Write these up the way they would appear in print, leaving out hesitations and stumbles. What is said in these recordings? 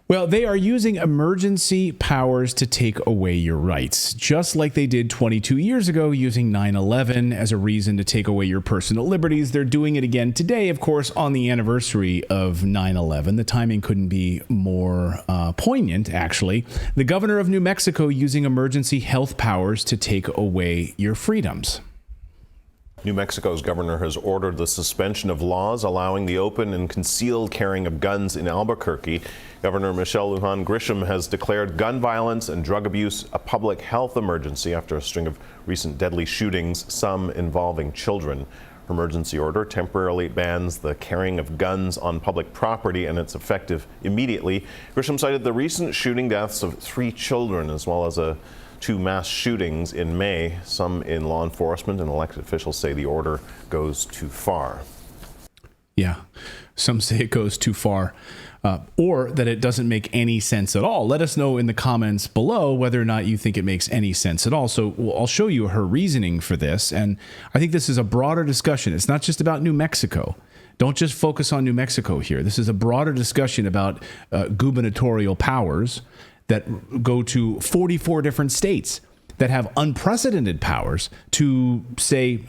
Well, they are using emergency powers to take away your rights, just like they did 22 years ago using 9/11 as a reason to take away your personal liberties. They're doing it again today, of course, on the anniversary of 9/11. The timing couldn't be more poignant, actually. The governor of New Mexico using emergency health powers to take away your freedoms. New Mexico's governor has ordered the suspension of laws allowing the open and concealed carrying of guns in Albuquerque. Governor Michelle Lujan Grisham has declared gun violence and drug abuse a public health emergency after a string of recent deadly shootings, some involving children. Her emergency order temporarily bans the carrying of guns on public property, and it's effective immediately. Grisham cited the recent shooting deaths of 3 children as well as 2 mass shootings in May. Some in law enforcement and elected officials say the order goes too far. Yeah, some say it goes too far, or that it doesn't make any sense at all. Let us know in the comments below whether or not you think it makes any sense at all. So I'll show you her reasoning for this, and I think this is a broader discussion. It's not just about New Mexico. Don't just focus on New Mexico here. This is a broader discussion about gubernatorial powers that go to 44 different states that have unprecedented powers to say,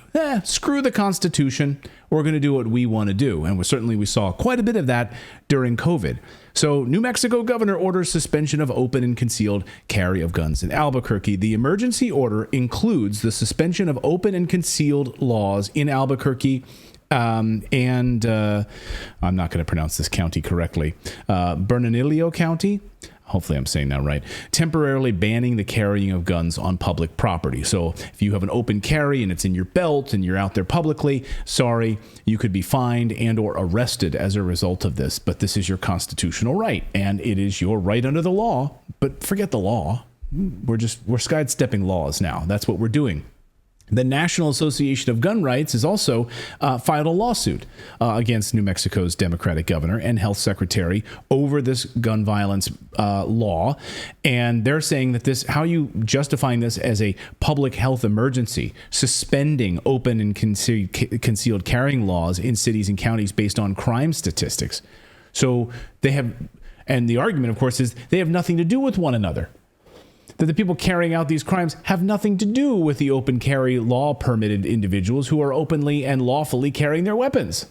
screw the Constitution, we're going to do what we want to do. And we saw quite a bit of that during COVID. So New Mexico governor orders suspension of open and concealed carry of guns in Albuquerque. The emergency order includes the suspension of open and concealed laws in Albuquerque I'm not going to pronounce this county correctly, Bernalillo County. Hopefully I'm saying that right. Temporarily banning the carrying of guns on public property. So if you have an open carry and it's in your belt and you're out there publicly, sorry, you could be fined and or arrested as a result of this. But this is your constitutional right, and it is your right under the law. But forget the law. We're sidestepping laws now. That's what we're doing. The National Association of Gun Rights has also filed a lawsuit against New Mexico's Democratic governor and health secretary over this gun violence law. And they're saying that how are you justifying this as a public health emergency, suspending open and concealed carrying laws in cities and counties based on crime statistics? So and the argument, of course, is they have nothing to do with one another. That the people carrying out these crimes have nothing to do with the open carry law permitted individuals who are openly and lawfully carrying their weapons.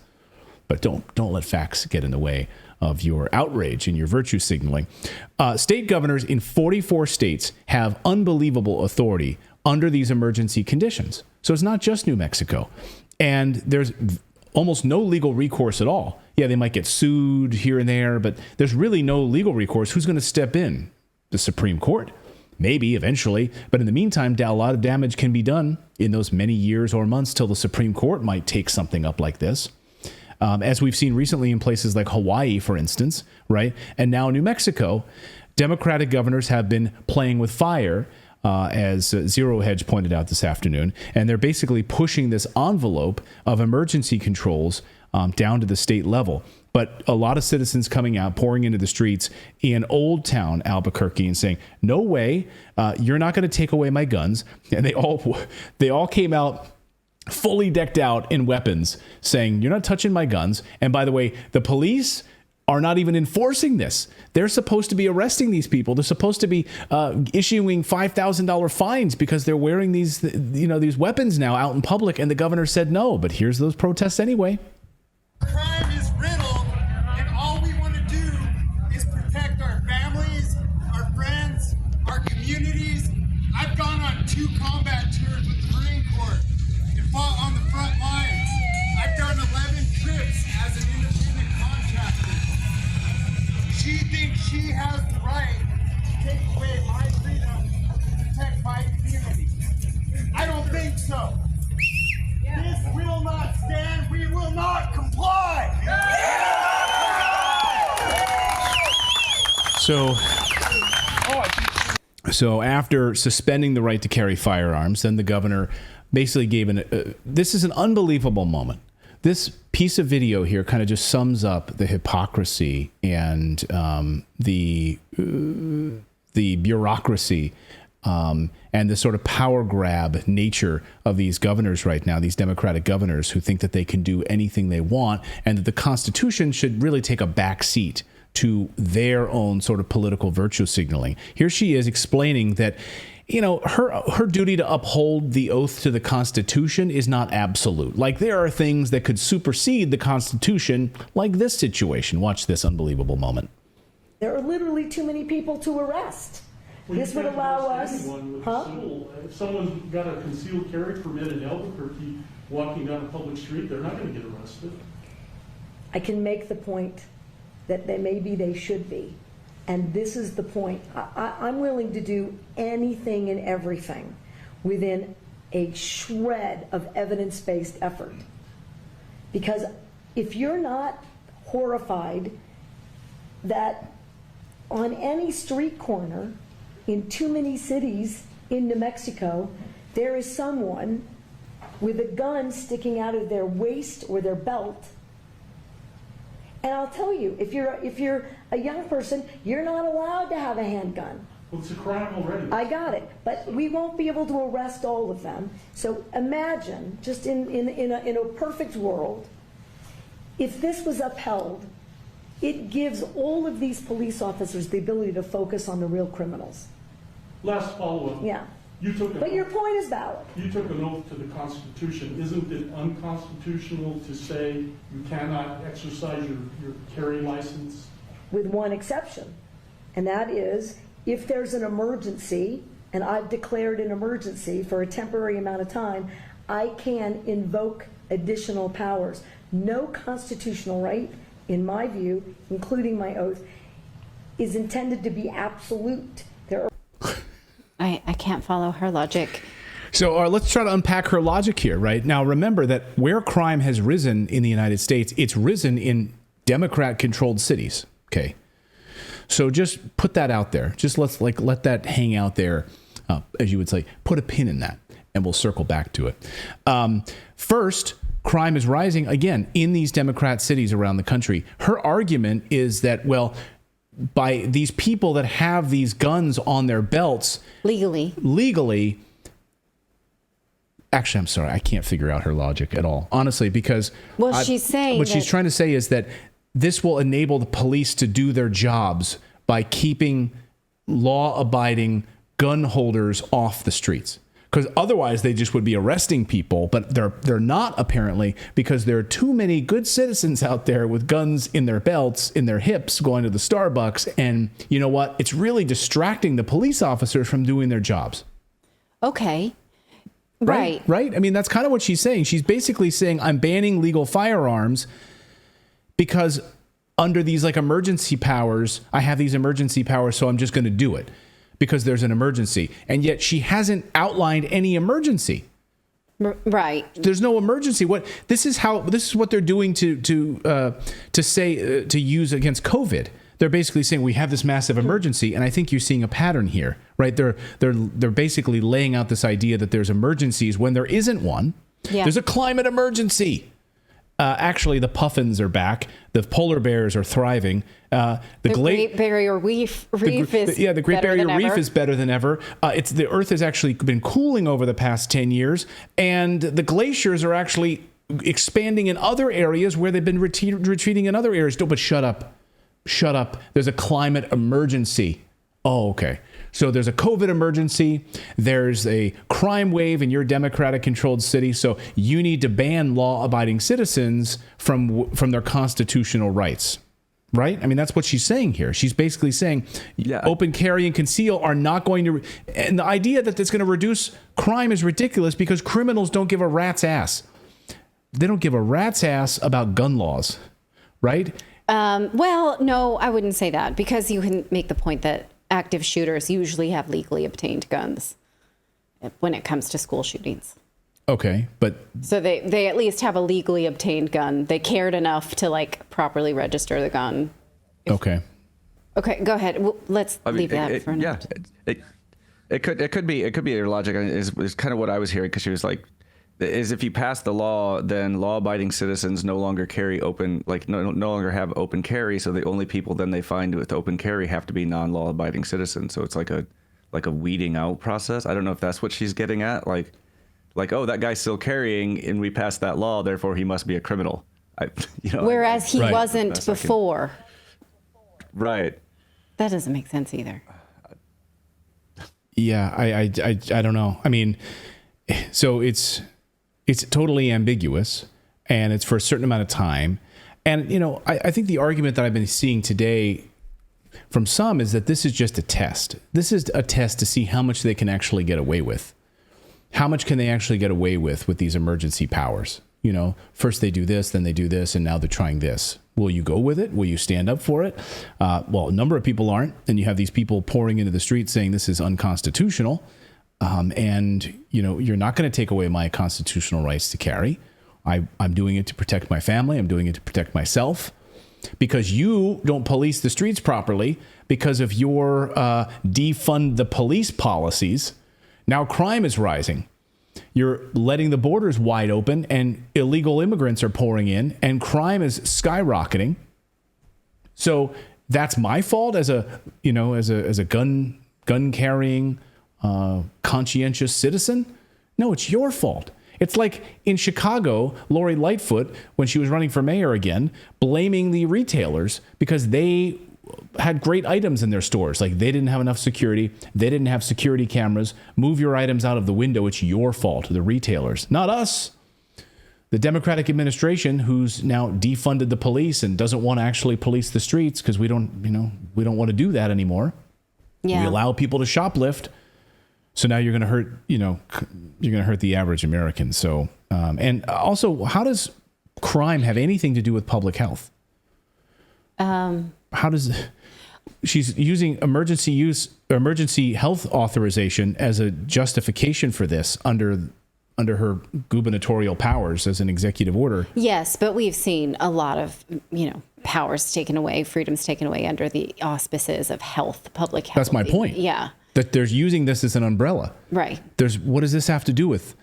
But don't let facts get in the way of your outrage and your virtue signaling. State governors in 44 states have unbelievable authority under these emergency conditions. So it's not just New Mexico. And there's almost no legal recourse at all. Yeah, they might get sued here and there, but there's really no legal recourse. Who's going to step in? The Supreme Court? Maybe eventually, but in the meantime, a lot of damage can be done in those many years or months till the Supreme Court might take something up like this. As we've seen recently in places like Hawaii, for instance, right? And now New Mexico, Democratic governors have been playing with fire, as Zero Hedge pointed out this afternoon, and they're basically pushing this envelope of emergency controls down to the state level. But a lot of citizens coming out, pouring into the streets in Old Town Albuquerque and saying, no way, you're not going to take away my guns. And they all came out fully decked out in weapons saying, you're not touching my guns. And by the way, the police are not even enforcing this. They're supposed to be arresting these people. They're supposed to be issuing $5,000 fines because they're wearing these weapons now out in public. And the governor said no, but here's those protests anyway. Crime is riddled, and all we want to do is protect our families, our friends, our communities. I've gone on 2 combat tours with the Marine Corps and fought on the front lines. I've done 11 trips as an independent contractor. She thinks she has the right to take away my freedom to protect my community. I don't think so. This will not stand. We will not comply. So after suspending the right to carry firearms, then the governor basically gave this is an unbelievable moment. This piece of video here kind of just sums up the hypocrisy and the bureaucracy and the sort of power grab nature of these governors right now, these Democratic governors who think that they can do anything they want and that the Constitution should really take a back seat to their own sort of political virtue signaling. Here she is explaining that, you know, her duty to uphold the oath to the Constitution is not absolute. Like, there are things that could supersede the Constitution, like this situation. Watch this unbelievable moment. There are literally too many people to arrest. This would allow us. If someone's got a concealed carry permit in Albuquerque walking down a public street, they're not going to get arrested. I can make the point that they should be. And this is the point. I'm willing to do anything and everything within a shred of evidence-based effort. Because if you're not horrified that on any street corner in too many cities in New Mexico, there is someone with a gun sticking out of their waist or their belt. And I'll tell you, if you're a young person, you're not allowed to have a handgun. Well, it's a crime already. I got it, but we won't be able to arrest all of them. So imagine, just in a perfect world, if this was upheld, it gives all of these police officers the ability to focus on the real criminals. Last follow-up. Yeah. But your point is valid. You took an oath to the Constitution. Isn't it unconstitutional to say you cannot exercise your carry license? With one exception, and that is if there's an emergency, and I've declared an emergency for a temporary amount of time, I can invoke additional powers. No constitutional right, in my view, including my oath, is intended to be absolute. I can't follow her logic. So let's try to unpack her logic here, right? Now, remember that where crime has risen in the United States, it's risen in Democrat-controlled cities, okay? So just put that out there. Just let that hang out there, as you would say. Put a pin in that, and we'll circle back to it. First, crime is rising, again, in these Democrat cities around the country. Her argument is that, well, by these people that have these guns on their belts legally, actually, I'm sorry, I can't figure out her logic at all, honestly, because she's saying what she's trying to say is that this will enable the police to do their jobs by keeping law-abiding gun holders off the streets. Because otherwise they just would be arresting people, but they're not, apparently, because there are too many good citizens out there with guns in their belts, in their hips, going to the Starbucks. And you know what? It's really distracting the police officers from doing their jobs. Okay. Right? I mean, that's kind of what she's saying. She's basically saying, I'm banning legal firearms because under these like emergency powers, I have these emergency powers, so I'm just going to do it. Because there's an emergency, and yet she hasn't outlined any emergency. Right. There's no emergency. This is what they're doing to use against COVID. They're basically saying we have this massive emergency, and I think you're seeing a pattern here, right? They're basically laying out this idea that there's emergencies when there isn't one. Yeah. There's a climate emergency. Actually, the puffins are back. The polar bears are thriving. The Great Barrier Reef is the Great Barrier Reef is better than ever. The Earth has actually been cooling over the past 10 years, and the glaciers are actually expanding in other areas where they've been retreating in other areas. But shut up. There's a climate emergency. Oh, okay. So there's a COVID emergency. There's a crime wave in your Democratic-controlled city. So you need to ban law-abiding citizens from their constitutional rights, right? I mean, that's what she's saying here. She's basically saying open carry and conceal are not going to... And the idea that it's going to reduce crime is ridiculous because criminals don't give a rat's ass. They don't give a rat's ass about gun laws, right? Well, no, I wouldn't say that because you can make the point that active shooters usually have legally obtained guns when it comes to school shootings. Okay, but... So they at least have a legally obtained gun. They cared enough to like properly register the gun. Okay, go ahead. Let's leave that for now. Yeah, it could be her logic is kind of what I was hearing because she was like, is if you pass the law, then law-abiding citizens no longer carry open, like no longer have open carry. So the only people then they find with open carry have to be non-law-abiding citizens. So it's like a weeding out process. I don't know if that's what she's getting at. Like, oh, that guy's still carrying, and we passed that law, therefore he must be a criminal. Whereas he wasn't before. Right. That doesn't make sense either. Yeah, I don't know. I mean, so it's totally ambiguous, and it's for a certain amount of time. And, you know, I think the argument that I've been seeing today from some is that this is just a test. This is a test to see how much they can actually get away with. How much can they actually get away with these emergency powers? You know, first they do this, then they do this, and now they're trying this. Will you go with it? Will you stand up for it? Well, a number of people aren't. And you have these people pouring into the street saying this is unconstitutional. And, you know, you're not going to take away my constitutional rights to carry. I'm doing it to protect my family. I'm doing it to protect myself. Because you don't police the streets properly because of your defund the police policies. Now crime is rising. You're letting the borders wide open and illegal immigrants are pouring in and crime is skyrocketing. So that's my fault as a gun carrying conscientious citizen? No, it's your fault. It's like in Chicago, Lori Lightfoot, when she was running for mayor again, blaming the retailers because they had great items in their stores. Like they didn't have enough security. They didn't have security cameras. Move your items out of the window. It's your fault, the retailers, not us. The Democratic administration, who's now defunded the police and doesn't want to actually police the streets because we don't want to do that anymore. Yeah. We allow people to shoplift. So now you're going to hurt, you're going to hurt the average American. So, and also, how does crime have anything to do with public health? How does she's using emergency health authorization as a justification for this under her gubernatorial powers as an executive order? Yes, but we've seen a lot of, powers taken away, freedoms taken away under the auspices of health, public health. That's my point. Yeah. That they're using this as an umbrella. Right. What does this have to do with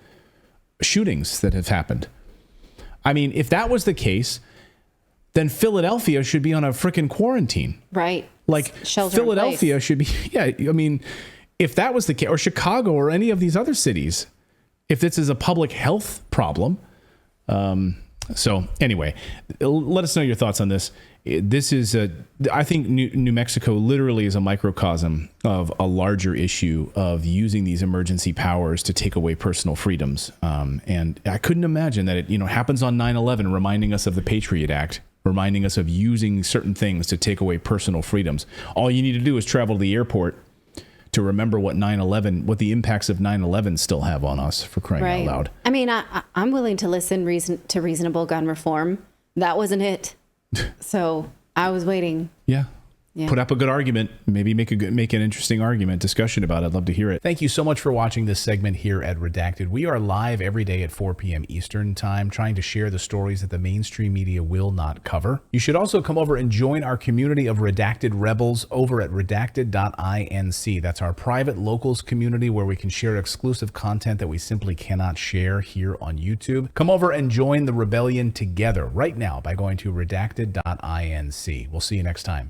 shootings that have happened? I mean, if that was the case, then Philadelphia should be on a frickin' quarantine. Right. Like Philadelphia should be, yeah. I mean, if that was the case, or Chicago or any of these other cities, if this is a public health problem. So anyway, let us know your thoughts on this. I think New Mexico literally is a microcosm of a larger issue of using these emergency powers to take away personal freedoms. And I couldn't imagine that it, happens on 9/11, reminding us of the Patriot Act, reminding us of using certain things to take away personal freedoms. All you need to do is travel to the airport to remember what the impacts of 9/11 still have on us, for crying out loud. I mean, I'm willing to listen to reasonable gun reform. That wasn't it. So I was waiting. Yeah. Put up a good argument. Maybe make an interesting argument, discussion about it. I'd love to hear it. Thank you so much for watching this segment here at Redacted. We are live every day at 4 p.m. Eastern time, trying to share the stories that the mainstream media will not cover. You should also come over and join our community of Redacted Rebels over at redacted.inc. That's our private locals community where we can share exclusive content that we simply cannot share here on YouTube. Come over and join the rebellion together right now by going to redacted.inc. We'll see you next time.